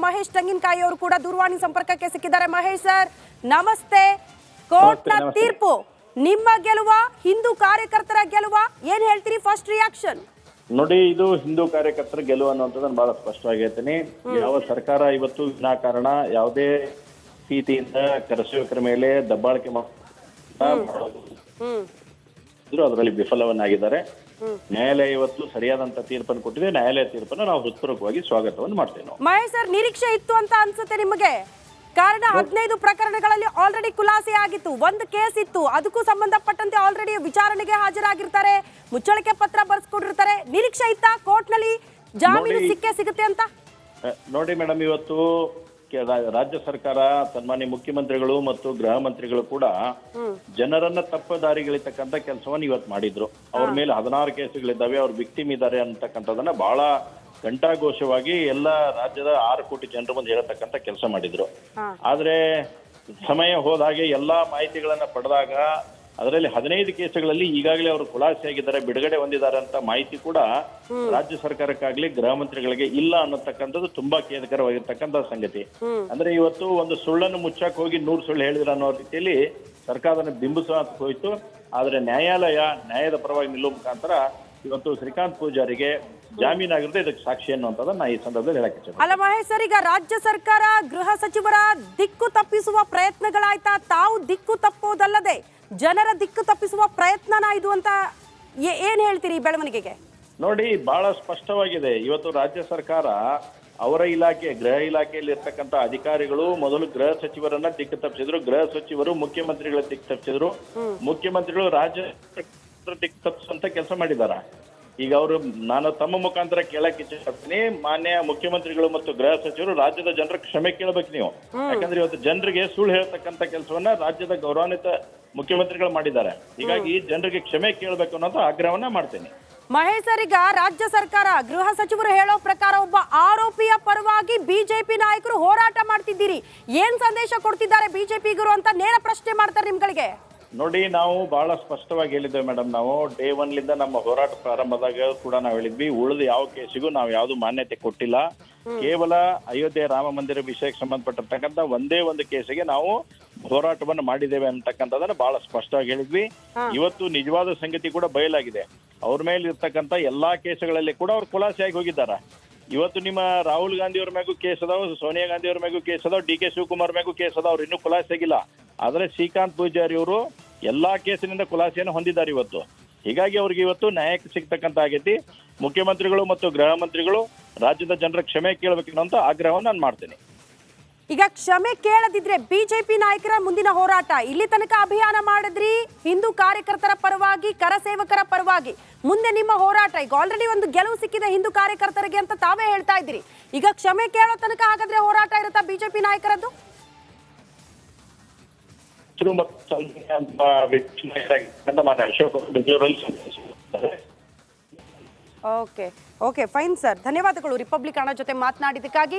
ಮಹೇಶ್ ಟಂಗಿನಕಾಯಿ ಅವರು ಕೂಡ ದೂರವಾಣಿ ಸಂಪರ್ಕಕ್ಕೆ ಸಿಕ್ಕಿದ್ದಾರೆ. ಮಹೇಶ್ ಸರ್ ನಮಸ್ತೆ. ಕೋರ್ಟ್ನ ತೀರ್ಪು ನಿಮ್ಮ ಗೆಲುವ, ಹಿಂದೂ ಕಾರ್ಯಕರ್ತರ ಗೆಲುವ, ಏನ್ ಹೇಳ್ತೀರಿ? ಫಸ್ಟ್ ರಿಯಾಕ್ಷನ್ ನೋಡಿ, ಇದು ಹಿಂದೂ ಕಾರ್ಯಕರ್ತರ ಗೆಲುವು ಅನ್ನುವಂಥದ್ದನ್ನು ಬಹಳ ಸ್ಪಷ್ಟವಾಗಿ ಹೇಳ್ತೀನಿ. ಯಾವ ಸರ್ಕಾರ ಇವತ್ತು ವಿನಾಕಾರಣ ಯಾವುದೇ ರೀತಿಯಿಂದ ಕರಸೇವಕರ ಮೇಲೆ ದಬ್ಬಾಳಿಕೆ ಅದರಲ್ಲಿ ವಿಫಲವನ್ನಾಗಿದ್ದಾರೆ. ನ್ಯಾಯಾಲಯ ಇವತ್ತು ಸರಿಯಾದಂತ ತೀರ್ಪನ್ನು ಕೊಟ್ಟಿದೆ. ನ್ಯಾಯಾಲಯ ತೀರ್ಪನ್ನು ನಾವು ಹೃತ್ಪೂರ್ವಕವಾಗಿ ಸ್ವಾಗತವನ್ನು ಮಾಡ್ತೇವೆ. ಮಹೇಶ್ ಸರ್, ನಿರೀಕ್ಷೆ ಇತ್ತು ಅಂತ ಅನ್ಸುತ್ತೆ ನಿಮಗೆ? ಕಾರಣ 15 ಪ್ರಕರಣಗಳಲ್ಲಿ ಆಲ್ರೆಡಿ ಖುಲಾಸೆ ಆಗಿತ್ತು, ಒಂದು ಕೇಸ್ ಇತ್ತು, ಅದಕ್ಕೂ ಸಂಬಂಧಪಟ್ಟಂತೆ ಆಲ್ರೆಡಿ ವಿಚಾರಣೆಗೆ ಹಾಜರಾಗಿರ್ತಾರೆ, ಮುಚ್ಚಳಿಕೆ ಪತ್ರ ಬರ್ಸ್ಕೊಂಡಿರ್ತಾರೆ. ನಿರೀಕ್ಷೆ ಇತ್ತಾ ಕೋರ್ಟ್ ನಲ್ಲಿ ಜಾಮೀನು ಸಿಗುತ್ತೆ ಅಂತ? ನೋಡಿ ಮೇಡಮ್, ಇವತ್ತು ರಾಜ್ಯ ಸರ್ಕಾರ ಸನ್ಮಾನ್ಯ ಮುಖ್ಯಮಂತ್ರಿಗಳು ಮತ್ತು ಗೃಹ ಮಂತ್ರಿಗಳು ಕೂಡ ಜನರನ್ನ ತಪ್ಪು ದಾರಿಗಳಿರ್ತಕ್ಕಂಥ ಕೆಲಸವನ್ನು ಇವತ್ತು ಮಾಡಿದ್ರು. ಅವ್ರ ಮೇಲೆ 16 ಕೇಸುಗಳಿದ್ದಾವೆ, ಅವ್ರ ವಿಕ್ಟಿಮ್ ಇದ್ದಾರೆ ಅಂತಕ್ಕಂಥದನ್ನ ಬಹಳ ಘಂಟಾಘೋಷವಾಗಿ ಎಲ್ಲ ರಾಜ್ಯದ 6 ಕೋಟಿ ಜನರ ಮುಂದೆ ಹೇಳತಕ್ಕಂಥ ಕೆಲಸ ಮಾಡಿದ್ರು. ಆದ್ರೆ ಸಮಯ ಹೋದ ಹಾಗೆ ಎಲ್ಲಾ ಮಾಹಿತಿಗಳನ್ನ ಪಡೆದಾಗ ಅದರಲ್ಲಿ 15 ಕೇಸುಗಳಲ್ಲಿ ಈಗಾಗಲೇ ಅವರು ಖುಲಾಸೆಯಾಗಿದ್ದಾರೆ, ಬಿಡುಗಡೆ ಹೊಂದಿದ್ದಾರೆ ಅಂತ ಮಾಹಿತಿ ಕೂಡ ರಾಜ್ಯ ಸರ್ಕಾರಕ್ಕಾಗ್ಲಿ ಗೃಹ ಮಂತ್ರಿಗಳಿಗೆ ಇಲ್ಲ ಅನ್ನತಕ್ಕಂಥದ್ದು ತುಂಬಾ ಖೇದಕರವಾಗಿರ್ತಕ್ಕಂಥ ಸಂಗತಿ. ಅಂದ್ರೆ ಇವತ್ತು ಒಂದು ಸುಳ್ಳನ್ನು ಮುಚ್ಚಕ್ ಹೋಗಿ 100 ಸುಳ್ಳು ಹೇಳಿದ್ರ ಅನ್ನೋ ರೀತಿಯಲ್ಲಿ ಸರ್ಕಾರನ ಬಿಂಬಿಸ ಹೋಯ್ತು. ಆದ್ರೆ ನ್ಯಾಯದ ಪರವಾಗಿ ನಿಲ್ಲುವ ಮುಖಾಂತರ ಇವತ್ತು ಶ್ರೀಕಾಂತ್ ಪೂಜಾರಿಗೆ ಜಾಮೀನಾಗಿರುತ್ತೆ. ಇದಕ್ಕೆ ಸಾಕ್ಷಿ ಅನ್ನುವಂಥದ್ದನ್ನ ಈ ಸಂದರ್ಭದಲ್ಲಿ ಹೇಳಕ್ಕೆ ಅಲ್ಲ ಮಹೇಶ್ ಸರ್, ಈಗ ರಾಜ್ಯ ಸರ್ಕಾರ ಗೃಹ ಸಚಿವರ ದಿಕ್ಕು ತಪ್ಪಿಸುವ ಪ್ರಯತ್ನಗಳಾಯ್ತಾ? ತಾವು ದಿಕ್ಕು ತಪ್ಪೋದಲ್ಲದೆ ಜನರ ದಿಕ್ಕು ತಪ್ಪಿಸುವ ಪ್ರಯತ್ನನ ಇದು ಅಂತ ಏನ್ ಹೇಳ್ತೀರಿ ಬೆಳವಣಿಗೆಗೆ? ನೋಡಿ, ಬಹಳ ಸ್ಪಷ್ಟವಾಗಿದೆ. ಇವತ್ತು ರಾಜ್ಯ ಸರ್ಕಾರ ಅವರ ಇಲಾಖೆ, ಗೃಹ ಇಲಾಖೆಯಲ್ಲಿ ಇರ್ತಕ್ಕಂಥ ಅಧಿಕಾರಿಗಳು ಮೊದಲು ಗೃಹ ಸಚಿವರನ್ನ ದಿಕ್ಕು ತಪ್ಪಿಸಿದ್ರು, ಗೃಹ ಸಚಿವರು ಮುಖ್ಯಮಂತ್ರಿಗಳ ದಿಕ್ಕು ತಪ್ಪಿಸಿದ್ರು, ಮುಖ್ಯಮಂತ್ರಿಗಳು ರಾಜ್ಯ ದಿಕ್ಕು ತಪ್ಪಿಸುವಂತ ಕೆಲಸ ಮಾಡಿದಾರ. ಈಗ ನಾನು ತಮ್ಮ ಮುಖಾಂತರ ಕೇಳಕ್ ಇಚ್ಛಿಸ್ತೀನಿ, ಮಾನ್ಯ ಮುಖ್ಯಮಂತ್ರಿಗಳು ಮತ್ತು ಗೃಹ ಸಚಿವರು ರಾಜ್ಯದ ಜನರ ಕ್ಷಮೆ ಕೇಳಬೇಕು ನೀವು. ಯಾಕಂದ್ರೆ ಇವತ್ತು ಜನರಿಗೆ ಸುಳ್ಳು ಹೇಳ್ತಕ್ಕಂಥ ಕೆಲಸವನ್ನ ರಾಜ್ಯದ ಗೌರವಾನ್ವಿತ ಮುಖ್ಯಮಂತ್ರಿಗಳು ಮಾಡಿದ್ದಾರೆ. ಹೀಗಾಗಿ ಜನರಿಗೆ ಕ್ಷಮೆ ಕೇಳಬೇಕು ಅನ್ನೋದು ಆಗ್ರಹವನ್ನ ಮಾಡ್ತೇನೆ. ಮಹೇಶ್ ಸರ್, ಈಗ ರಾಜ್ಯ ಸರ್ಕಾರ ಗೃಹ ಸಚಿವರು ಹೇಳೋ ಪ್ರಕಾರ ಒಬ್ಬ ಆರೋಪಿಯ ಪರವಾಗಿ ಬಿಜೆಪಿ ನಾಯಕರು ಹೋರಾಟ ಮಾಡ್ತಿದ್ದೀರಿ, ಏನ್ ಸಂದೇಶ ಕೊಡ್ತಿದ್ದಾರೆ ಬಿಜೆಪಿಗರು ಅಂತ ನೇರ ಪ್ರಶ್ನೆ ಮಾಡ್ತಾರೆ ನಿಮ್ಗಳಿಗೆ. ನೋಡಿ, ನಾವು ಬಹಳ ಸ್ಪಷ್ಟವಾಗಿ ಹೇಳಿದ್ದೇವೆ ಮೇಡಮ್. ನಾವು ಡೇ 1 ನಮ್ಮ ಹೋರಾಟ ಪ್ರಾರಂಭದಾಗ ಕೂಡ ನಾವು ಹೇಳಿದ್ವಿ, ಉಳಿದ ಯಾವ ಕೇಸಿಗೂ ನಾವು ಯಾವ್ದು ಮಾನ್ಯತೆ ಕೊಟ್ಟಿಲ್ಲ. ಕೇವಲ ಅಯೋಧ್ಯೆ ರಾಮ ಮಂದಿರ ವಿಷಯಕ್ಕೆ ಸಂಬಂಧಪಟ್ಟಿರ್ತಕ್ಕಂಥ ಒಂದೇ ಒಂದು ಕೇಸಿಗೆ ನಾವು ಹೋರಾಟವನ್ನು ಮಾಡಿದ್ದೇವೆ ಅಂತಕ್ಕಂಥದನ್ನ ಬಹಳ ಸ್ಪಷ್ಟವಾಗಿ ಹೇಳಿದ್ವಿ. ಇವತ್ತು ನಿಜವಾದ ಸಂಗತಿ ಕೂಡ ಬಯಲಾಗಿದೆ. ಅವ್ರ ಮೇಲೆ ಇರ್ತಕ್ಕಂಥ ಎಲ್ಲಾ ಕೇಸುಗಳಲ್ಲಿ ಕೂಡ ಅವ್ರು ಖುಲಾಸೆಯಾಗಿ ಹೋಗಿದ್ದಾರೆ. ಇವತ್ತು ನಿಮ್ಮ ರಾಹುಲ್ ಗಾಂಧಿ ಅವ್ರ ಮೇಗೂ ಕೇಸ್ ಅದಾವ, ಸೋನಿಯಾ ಗಾಂಧಿ ಅವ್ರ ಮೇಗೂ ಕೇಸ್ ಅದಾವ, ಡಿ ಕೆ ಶಿವಕುಮಾರ್ ಮೇಗೂ ಕೇಸ್ ಅದಾವ, ಅವ್ರು ಇನ್ನೂ ಖುಲಾಸೆ ಆಗಿಲ್ಲ. ಆದ್ರೆ ಶ್ರೀಕಾಂತ್ ಪೂಜಾರಿ ಅವರು ಎಲ್ಲಾ ಕೇಸಿನಿಂದ ಖುಲಾಸೆಯನ್ನು ಹೊಂದಿದ್ದಾರೆ ಇವತ್ತು. ಹೀಗಾಗಿ ಅವ್ರಿಗೆ ಇವತ್ತು ನ್ಯಾಯಕ್ಕೆ ಸಿಗ್ತಕ್ಕಂತ ಆಗೈತಿ. ಮುಖ್ಯಮಂತ್ರಿಗಳು ಮತ್ತು ಗೃಹ ಮಂತ್ರಿಗಳು ರಾಜ್ಯದ ಜನರ ಕ್ಷಮೆ ಕೇಳಬೇಕನ್ನೋಂತ ಆಗ್ರಹವನ್ನು ನಾನು ಮಾಡ್ತೇನೆ. ಈಗ ಕ್ಷಮೆ ಕೇಳದಿದ್ರೆ ಬಿಜೆಪಿ ನಾಯಕರ ಮುಂದಿನ ಹೋರಾಟ, ಇಲ್ಲಿ ತನಕ ಅಭಿಯಾನ ಮಾಡಿದ್ರಿ ಹಿಂದೂ ಕಾರ್ಯಕರ್ತರ ಪರವಾಗಿ, ಕರಸೇವಕರ ಪರವಾಗಿ, ಮುಂದೆ ನಿಮ್ಮ ಹೋರಾಟ ಈಗ ಆಲ್ರೆಡಿ ಒಂದು ಗೆಲುವು ಸಿಕ್ಕಿದೆ ಹಿಂದೂ ಕಾರ್ಯಕರ್ತರಿಗೆ ಅಂತ ತಾವೇ ಹೇಳ್ತಾ ಇದ್ದೀರಿ. ಈಗ ಕ್ಷಮೆ ಕೇಳೋ ತನಕ ಹಾಗಾದ್ರೆ ಹೋರಾಟ ಇರುತ್ತಾ ಬಿಜೆಪಿ ನಾಯಕರದ್ದು? ಓಕೆ, ಫೈನ್ ಸರ್, ಧನ್ಯವಾದಗಳು ರಿಪಬ್ಲಿಕ್ ಅಣ್ಣ ಜೊತೆ ಮಾತನಾಡಿದ್ದಕ್ಕಾಗಿ.